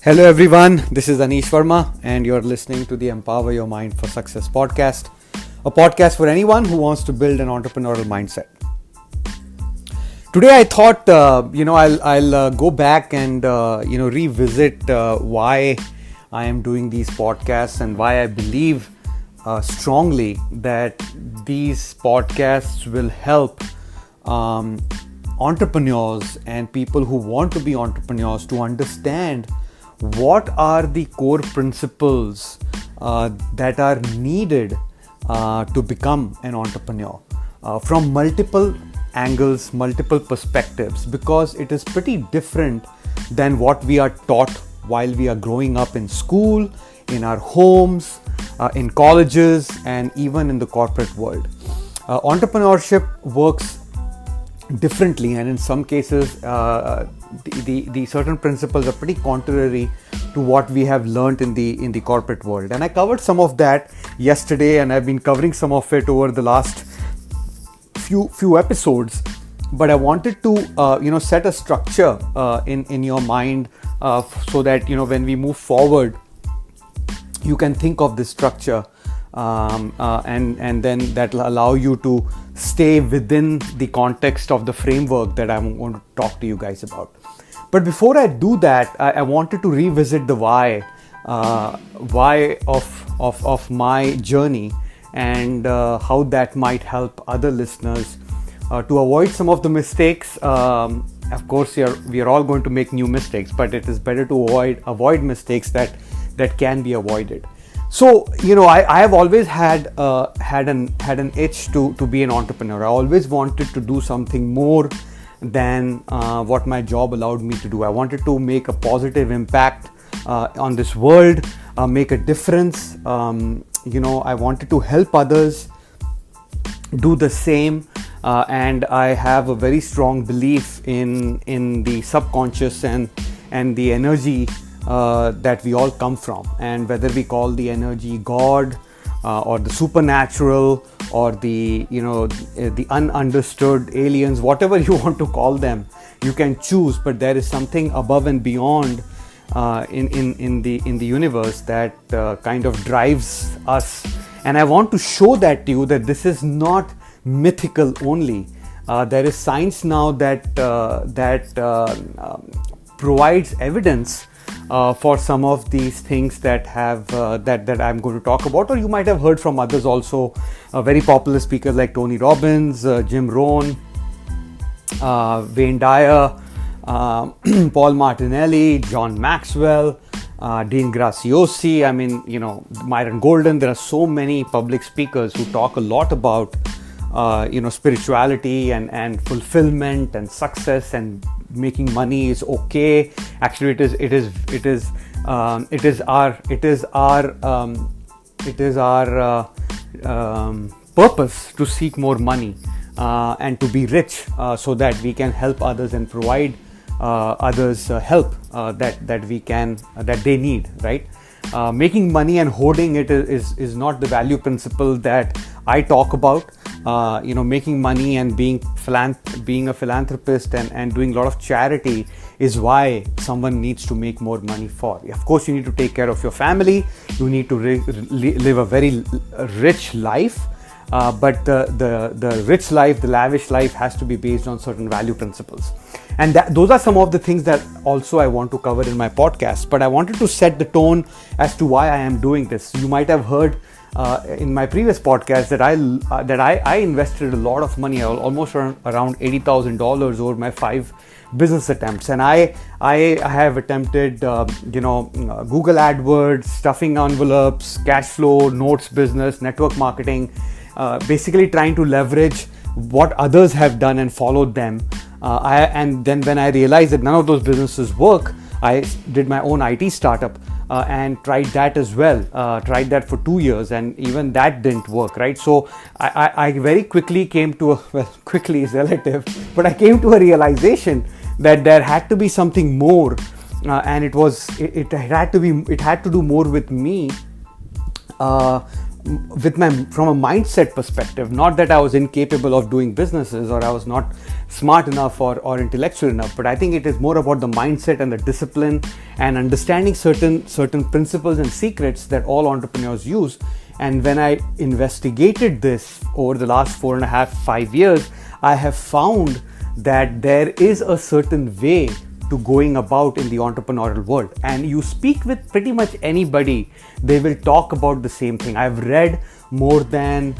Hello everyone, this is Anish Verma and you're listening to the Empower Your Mind for Success podcast, a podcast for anyone who wants to build an entrepreneurial mindset. Today I thought, I'll go back and, revisit why I am doing these podcasts and why I believe strongly that these podcasts will help entrepreneurs and people who want to be entrepreneurs to understand what are the core principles that are needed to become an entrepreneur from multiple angles, multiple perspectives, because it is pretty different than what we are taught while we are growing up in school, in our homes, in colleges, and even in the corporate world. Entrepreneurship works differently, and in some cases the certain principles are pretty contrary to what we have learned in the corporate world. And I covered some of that yesterday, and I've been covering some of it over the last few episodes. But I wanted to set a structure in your mind so that when we move forward, you can think of this structure, and then that will allow you to stay within the context of the framework that I'm going to talk to you guys about. But before I do that, I wanted to revisit the why of my journey and how that might help other listeners to avoid some of the mistakes. Of course, we are all going to make new mistakes, but it is better to avoid mistakes that can be avoided. So, I have always had an itch to be an entrepreneur. I always wanted to do something more than what my job allowed me to do. I wanted to make a positive impact on this world, make a difference. I wanted to help others do the same, and I have a very strong belief in the subconscious and the energy that we all come from, and whether we call the energy God or the supernatural or the ununderstood aliens, whatever you want to call them, you can choose. But there is something above and beyond in the universe that kind of drives us, and I want to show that to you, that this is not mythical only. There is science now that provides evidence for some of these things that I'm going to talk about, or you might have heard from others also. Very popular speakers like Tony Robbins, Jim Rohn, Wayne Dyer, Paul Martinelli, John Maxwell, Dean Graziosi, Myron Golden. There are so many public speakers who talk a lot about spirituality and fulfillment and success, and making money is okay. Actually, it is our purpose to seek more money and to be rich, so that we can help others and provide others help that they need, right? Making money and hoarding it is not the value principle that I talk about. Making money and being a philanthropist and doing a lot of charity is why someone needs to make more money for. Of course, you need to take care of your family. You need to live a very rich life. But the rich life, the lavish life, has to be based on certain value principles. And those are some of the things that also I want to cover in my podcast. But I wanted to set the tone as to why I am doing this. You might have heard in my previous podcast that I invested a lot of money, almost around $80,000 over my 5 business attempts. And I have attempted Google AdWords, stuffing envelopes, cash flow, notes business, network marketing, basically trying to leverage what others have done and followed them. And then when I realized that none of those businesses work, I did my own IT startup and tried that as well. Tried that for 2 years, and even that didn't work, right? So I very quickly came to quickly is relative, but I came to a realization that there had to be something more, and it had to do more with me from a mindset perspective, not that I was incapable of doing businesses or I was not smart enough or intellectual enough, but I think it is more about the mindset and the discipline and understanding certain principles and secrets that all entrepreneurs use. And when I investigated this over the last 4.5-5 years, I have found that there is a certain way to going about in the entrepreneurial world, and you speak with pretty much anybody, they will talk about the same thing. I've read more than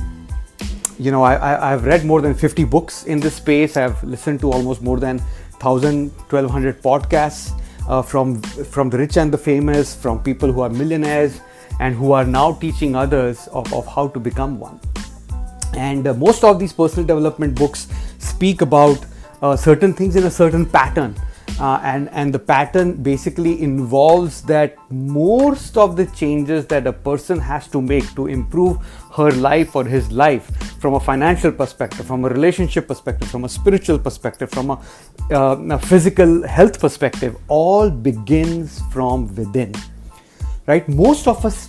I've read more than 50 books in this space. I've listened to almost more than 1,200 podcasts from the rich and the famous, from people who are millionaires and who are now teaching others of how to become one. And most of these personal development books speak about certain things in a certain pattern. And the pattern basically involves that most of the changes that a person has to make to improve her life or his life, from a financial perspective, from a relationship perspective, from a spiritual perspective, from a physical health perspective, all begins from within, right? Most of us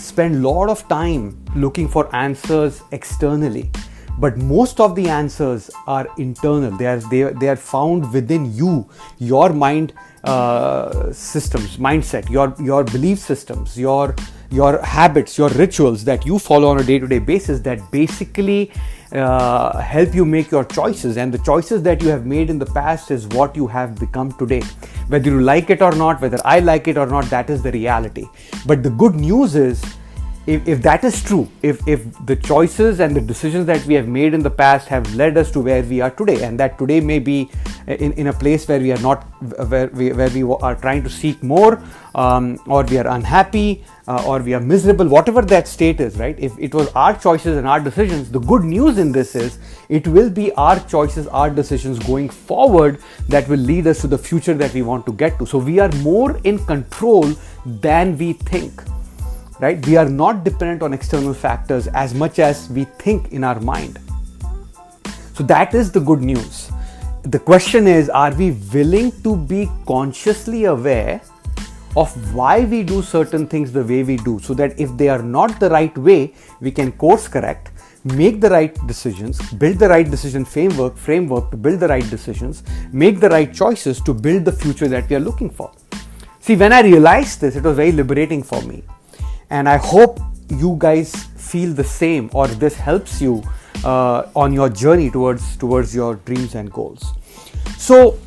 spend a lot of time looking for answers externally. But most of the answers are internal. They are found within you, your mind systems, mindset, your belief systems, your habits, your rituals that you follow on a day-to-day basis that basically help you make your choices. And the choices that you have made in the past is what you have become today. Whether you like it or not, whether I like it or not, that is the reality. But the good news is, if that is true, if the choices and the decisions that we have made in the past have led us to where we are today, and that today may be in a place where we are not, where we are trying to seek more, or we are unhappy, or we are miserable, whatever that state is, right? If it was our choices and our decisions, the good news in this is it will be our choices, our decisions going forward that will lead us to the future that we want to get to. So we are more in control than we think. Right? We are not dependent on external factors as much as we think in our mind. So that is the good news. The question is, are we willing to be consciously aware of why we do certain things the way we do, so that if they are not the right way, we can course correct, make the right decisions, build the right decision framework to build the right decisions, make the right choices to build the future that we are looking for. See, when I realized this, it was very liberating for me. And I hope you guys feel the same, or this helps you on your journey towards your dreams and goals. So,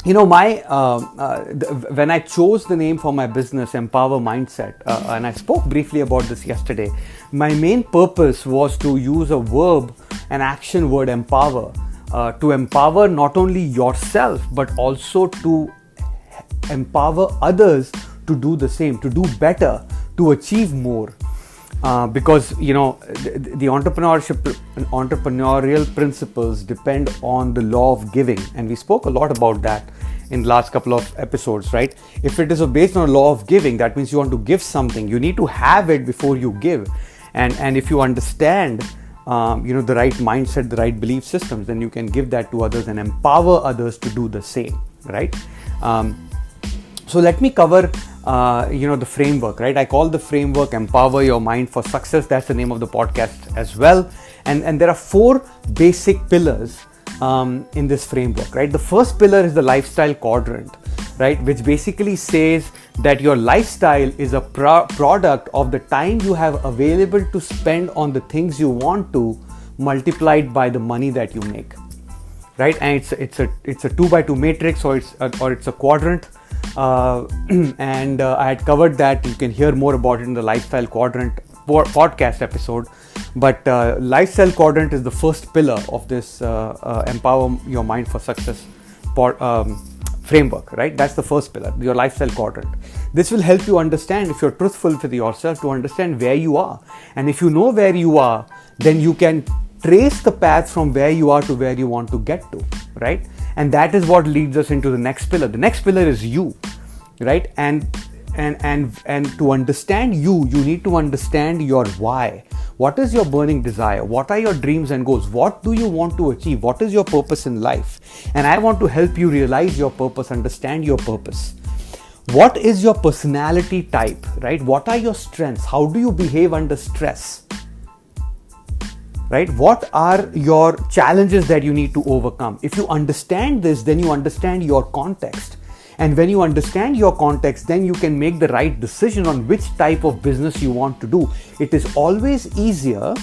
when I chose the name for my business, Empower Mindset, and I spoke briefly about this yesterday, my main purpose was to use a verb, an action word, empower, to empower not only yourself, but also to empower others to do the same, to do better, to achieve more, because the entrepreneurial principles depend on the law of giving, and we spoke a lot about that in the last couple of episodes, right? If it is based on a law of giving, that means you want to give something, you need to have it before you give, and if you understand the right mindset, the right belief systems, then you can give that to others and empower others to do the same, right? So let me cover the framework, right? I call the framework Empower Your Mind for Success. That's the name of the podcast as well. And there are 4 basic pillars in this framework, right? The first pillar is the lifestyle quadrant, right? Which basically says that your lifestyle is a product of the time you have available to spend on the things you want to, multiplied by the money that you make, right? And it's a 2x2 matrix, or it's a quadrant. And I had covered that. You can hear more about it in the Lifestyle Quadrant podcast episode. But Lifestyle Quadrant is the first pillar of this Empower Your Mind for Success framework, right? That's the first pillar, your Lifestyle Quadrant. This will help you understand, if you're truthful with yourself, to understand where you are. And if you know where you are, then you can trace the path from where you are to where you want to get to, right? And that is what leads us into the next pillar. The next pillar is you, right? And to understand you need to understand your why. What is your burning desire? What are your dreams and goals? What do you want to achieve? What is your purpose in life? And I want to help you realize your purpose, understand your purpose. What is your personality type, right? What are your strengths? How do you behave under stress? Right? What are your challenges that you need to overcome? If you understand this, then you understand your context. And when you understand your context, then you can make the right decision on which type of business you want to do. It is always easier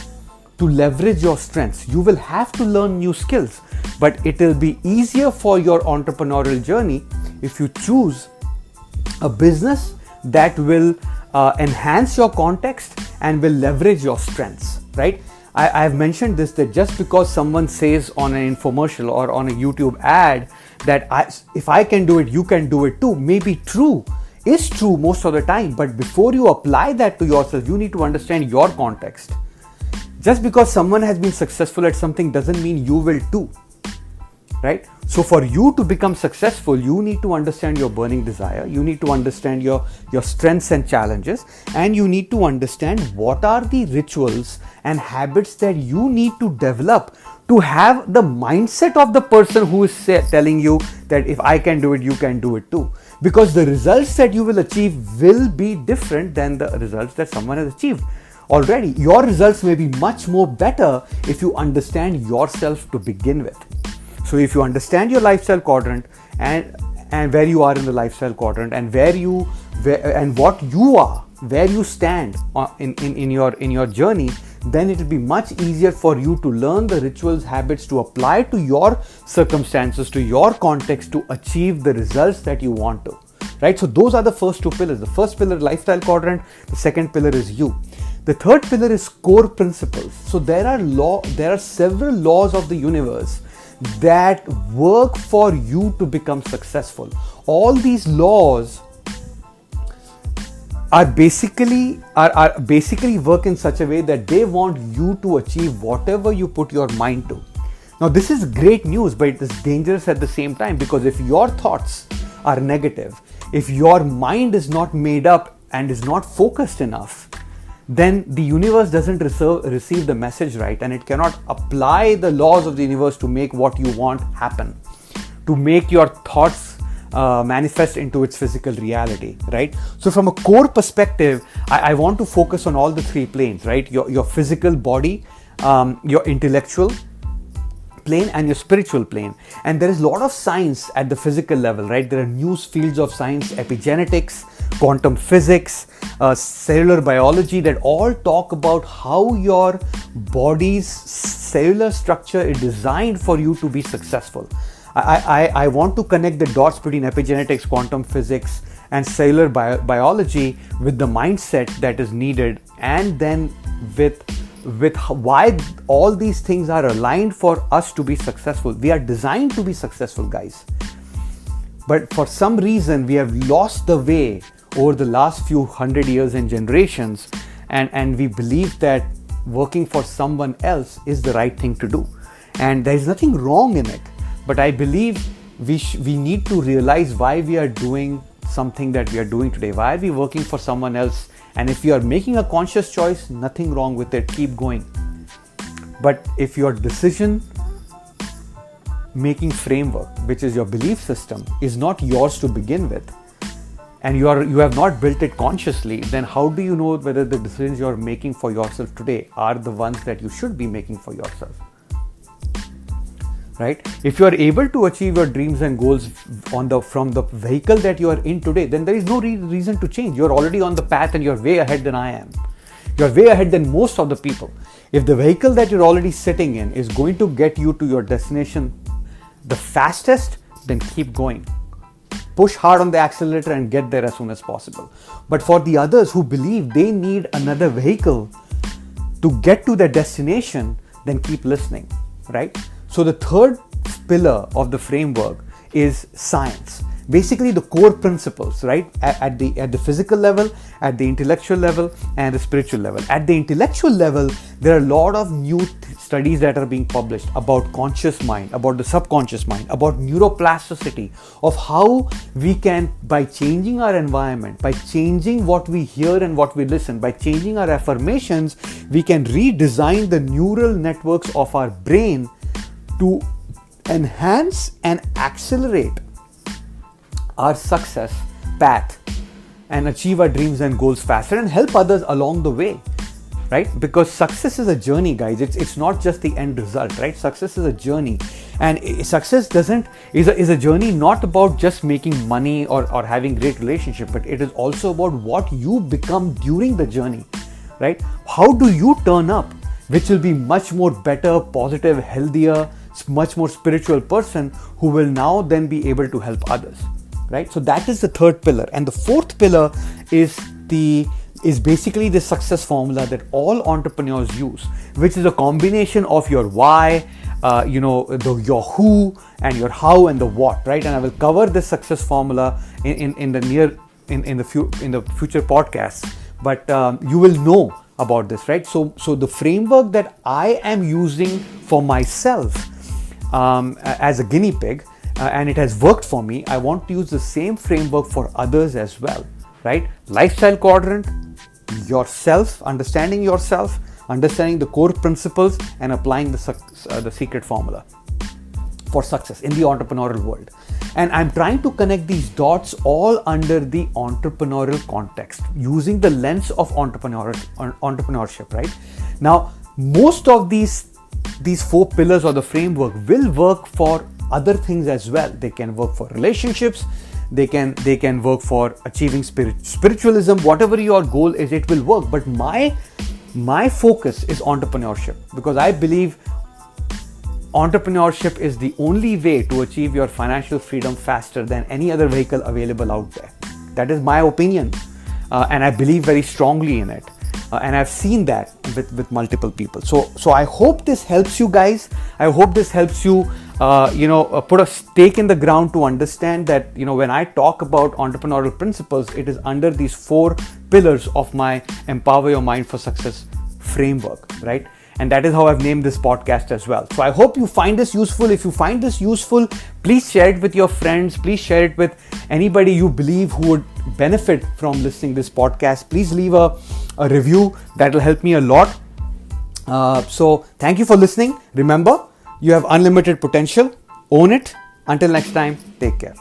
to leverage your strengths. You will have to learn new skills, but it will be easier for your entrepreneurial journey if you choose a business that will enhance your context and will leverage your strengths, right? I have mentioned this, that just because someone says on an infomercial or on a YouTube ad that if I can do it, you can do it too, may be true, is true most of the time. But before you apply that to yourself, you need to understand your context. Just because someone has been successful at something doesn't mean you will too, right? So for you to become successful, you need to understand your burning desire. You need to understand your strengths and challenges, and you need to understand what are the rituals and habits that you need to develop to have the mindset of the person who is telling you that if I can do it, you can do it too. Because the results that you will achieve will be different than the results that someone has achieved already. Your results may be much more better if you understand yourself to begin with. So if you understand your lifestyle quadrant and where you are in the lifestyle quadrant and what you are, where you stand in your journey, then it will be much easier for you to learn the rituals, habits to apply to your circumstances, to your context, to achieve the results that you want to, right? So those are the first two pillars. The first pillar, lifestyle quadrant. The second pillar is you. The third pillar is core principles. So there are several laws of the universe that work for you to become successful. All these laws are basically work in such a way that they want you to achieve whatever you put your mind to. Now this is great news, but it is dangerous at the same time, because if your thoughts are negative, if your mind is not made up and is not focused enough, then the universe doesn't receive the message right, and it cannot apply the laws of the universe to make what you want happen, to make your thoughts manifest into its physical reality, right? So from a core perspective, I want to focus on all the three planes, right? Your physical body, your intellectual plane, and your spiritual plane. And there is a lot of science at the physical level, right? There are new fields of science, epigenetics, quantum physics, cellular biology, that all talk about how your body's cellular structure is designed for you to be successful. I want to connect the dots between epigenetics, quantum physics, and cellular biology with the mindset that is needed, and then with why all these things are aligned for us to be successful. We are designed to be successful, guys. But for some reason, we have lost the way over the last few hundred years and generations, and we believe that working for someone else is the right thing to do. And there is nothing wrong in it. But I believe we need to realize why we are doing something that we are doing today. Why are we working for someone else? And if you are making a conscious choice, nothing wrong with it. Keep going. But if your decision making framework, which is your belief system, is not yours to begin with, and you have not built it consciously, then how do you know whether the decisions you are making for yourself today are the ones that you should be making for yourself? Right? If you are able to achieve your dreams and goals from the vehicle that you are in today, then there is no reason to change. You're already on the path and you're way ahead than I am. You're way ahead than most of the people. If the vehicle that you're already sitting in is going to get you to your destination the fastest, then keep going. Push hard on the accelerator and get there as soon as possible. But for the others who believe they need another vehicle to get to their destination, then keep listening, right? So the third pillar of the framework is science. Basically the core principles, right? At the physical level, at the intellectual level, and the spiritual level. At the intellectual level, there are a lot of new studies that are being published about conscious mind, about the subconscious mind, about neuroplasticity, of how we can, by changing our environment, by changing what we hear and what we listen, by changing our affirmations, we can redesign the neural networks of our brain to enhance and accelerate our success path and achieve our dreams and goals faster and help others along the way, right? Because success is a journey, guys. It's not just the end result, right? Success is a journey, and success is a journey not about just making money or having great relationship, but it is also about what you become during the journey, right? How do you turn up, which will be much more better, positive, healthier, much more spiritual person who will now then be able to help others, right? So that is the third pillar. And the fourth pillar is basically the success formula that all entrepreneurs use, which is a combination of your why, your who and your how and the what, right? And I will cover this success formula in the future podcasts, but you will know about this, right? So the framework that I am using for myself as a guinea pig, and it has worked for me, I want to use the same framework for others as well, right? Lifestyle quadrant, yourself, understanding the core principles, and applying the secret formula for success in the entrepreneurial world. And I'm trying to connect these dots all under the entrepreneurial context, using the lens of entrepreneurship, right? Now, most of these four pillars of the framework will work for other things as well. They can work for relationships, they can work for achieving spiritualism, whatever your goal is, it will work. But my focus is entrepreneurship, because I believe entrepreneurship is the only way to achieve your financial freedom faster than any other vehicle available out there. That is my opinion, and I believe very strongly in it. And I've seen that with multiple people. So I hope this helps you guys. I hope this helps you, put a stake in the ground to understand that, when I talk about entrepreneurial principles, it is under these four pillars of my Empower Your Mind for Success framework, right? And that is how I've named this podcast as well. So I hope you find this useful. If you find this useful, please share it with your friends. Please share it with anybody you believe who would benefit from listening to this podcast. Please leave a review. That will help me a lot. So thank you for listening. Remember, you have unlimited potential. Own it. Until next time, take care.